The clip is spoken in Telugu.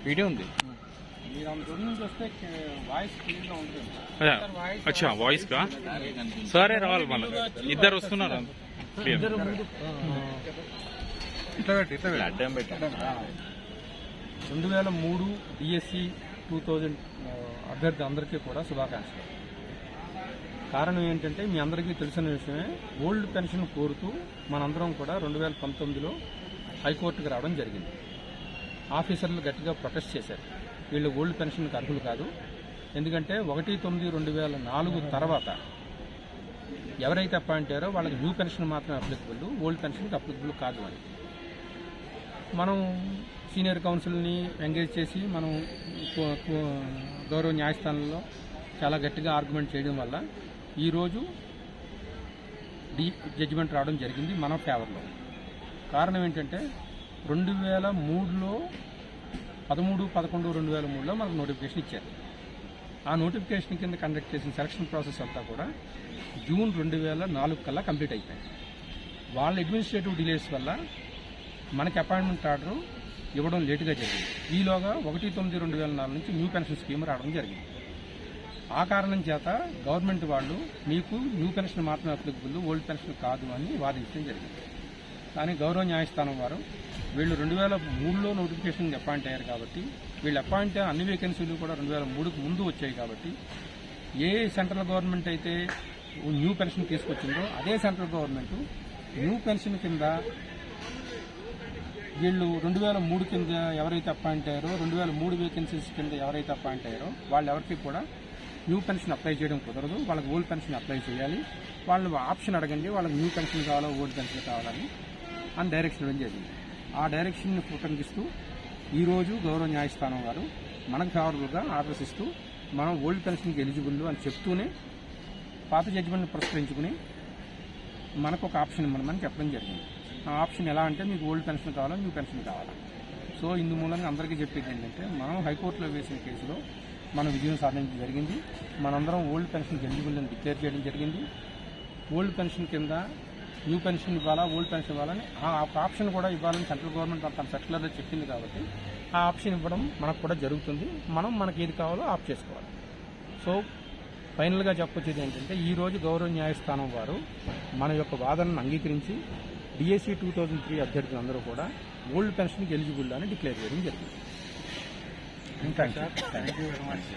వీడియో ఉంది. అచ్చా వాయిస్ కా సరే రావాలి మళ్ళీ ఇద్దరు వస్తున్నారు. 2003 డిఎస్సి 2000 అభ్యర్థి అందరికీ కూడా శుభాకాంక్షలు. కారణం ఏంటంటే మీ అందరికీ తెలిసిన విషయమే, ఓల్డ్ పెన్షన్ కోరుతూ మనందరం కూడా 2019లో హైకోర్టుకు రావడం జరిగింది. ఆఫీసర్లు గట్టిగా ప్రొటెస్ట్ చేశారు, వీళ్ళు ఓల్డ్ పెన్షన్కి అర్హులు కాదు, ఎందుకంటే 1/9/2004 తర్వాత ఎవరైతే అపాయింట్ అయ్యారో వాళ్ళకి న్యూ పెన్షన్ మాత్రమే అప్లికబుల్, ఓల్డ్ పెన్షన్కి అప్లికబుల్ కాదు అని. మనం సీనియర్ కౌన్సిల్ని ఎంగేజ్ చేసి మనం గౌరవ న్యాయస్థానంలో చాలా గట్టిగా ఆర్గ్యుమెంట్ చేయడం వల్ల ఈరోజు జడ్జిమెంట్ రావడం జరిగింది మన ఫేవర్లో. కారణం ఏంటంటే 2003లో 13/11/2003లో మనకు నోటిఫికేషన్ ఇచ్చారు. ఆ నోటిఫికేషన్ కింద కండక్ట్ చేసిన సెలక్షన్ ప్రాసెస్ అంతా కూడా జూన్ 2004 కల్లా కంప్లీట్ అయిపోయింది. వాళ్ళ అడ్మినిస్ట్రేటివ్ డిలేస్ వల్ల మనకి అపాయింట్మెంట్ ఆర్డర్ ఇవ్వడం లేటుగా జరిగింది. ఈలోగా 1/9/2004 నుంచి న్యూ పెన్షన్ స్కీమ్ రావడం జరిగింది. ఆ కారణం చేత గవర్నమెంట్ వాళ్ళు మీకు న్యూ పెన్షన్ మాత్రమే అప్లికబుల్, ఓల్డ్ పెన్షన్ కాదు అని వాదించడం జరిగింది. కానీ గౌరవ న్యాయస్థానం వారు వీళ్ళు 2003లో నోటిఫికేషన్ అపాయింట్ అయ్యారు కాబట్టి, వీళ్ళు అపాయింట్ అయిన అన్ని వేకెన్సీలు కూడా 2003కు ముందు వచ్చాయి కాబట్టి, ఏ సెంట్రల్ గవర్నమెంట్ అయితే న్యూ పెన్షన్ తీసుకొచ్చిందో అదే సెంట్రల్ గవర్నమెంట్ న్యూ పెన్షన్ కింద వీళ్ళు 2003 కింద ఎవరైతే అపాయింట్ అయ్యారో, 2003 వేకెన్సీస్ కింద ఎవరైతే అపాయింట్ అయ్యారో వాళ్ళెవరికి కూడా న్యూ పెన్షన్ అప్లై చేయడం కుదరదు, వాళ్ళకి ఓల్డ్ పెన్షన్ అప్లై చేయాలి. వాళ్ళు ఆప్షన్ అడగండి, వాళ్ళకి న్యూ పెన్షన్ కావాలో ఓల్డ్ పెన్షన్ కావాలని డైరెక్షన్ ఇవ్వడం జరిగింది. ఆ డైరెక్షన్ని ఉటంకిస్తూ ఈరోజు గౌరవ న్యాయస్థానం వారు మనకు ఫేవరబుల్గా ఆర్డర్స్ ఇస్తూ మనం ఓల్డ్ పెన్షన్కి ఎలిజిబుల్ అని చెప్తూనే పాత జడ్జిమెంట్ని పురస్కరించుకుని మనకు ఒక ఆప్షన్ ఇవ్వమని చెప్పడం జరిగింది. ఆ ఆప్షన్ ఎలా అంటే మీకు ఓల్డ్ పెన్షన్ కావాలా, న్యూ పెన్షన్ కావాలా. సో ఇందు మూలంగా అందరికీ చెప్పేది ఏంటంటే, మనం హైకోర్టులో వేసిన కేసులో మనం విజయం సాధించడం జరిగింది. మనందరం ఓల్డ్ పెన్షన్కి ఎలిజిబుల్ అని డిక్లేర్ చేయడం జరిగింది. ఓల్డ్ పెన్షన్ కింద న్యూ పెన్షన్ ఇవ్వాలా, ఓల్డ్ పెన్షన్ ఇవ్వాలని ఆ ఆప్షన్ కూడా ఇవ్వాలని సెంట్రల్ గవర్నమెంట్ తన సర్క్యులర్లో చెప్పింది కాబట్టి ఆ ఆప్షన్ ఇవ్వడం మనకు కూడా జరుగుతుంది. మనకి ఏది కావాలో ఆప్ చేసుకోవాలి. సో ఫైనల్గా చెప్పొచ్చేది ఏంటంటే, ఈరోజు గౌరవ న్యాయస్థానం వారు మన యొక్క వాదనను అంగీకరించి డిఎస్సి 2003 అభ్యర్థులందరూ కూడా ఓల్డ్ పెన్షన్కి ఎలిజిబుల్ అని డిక్లేర్ చేయడం జరిగింది. Thank you very much.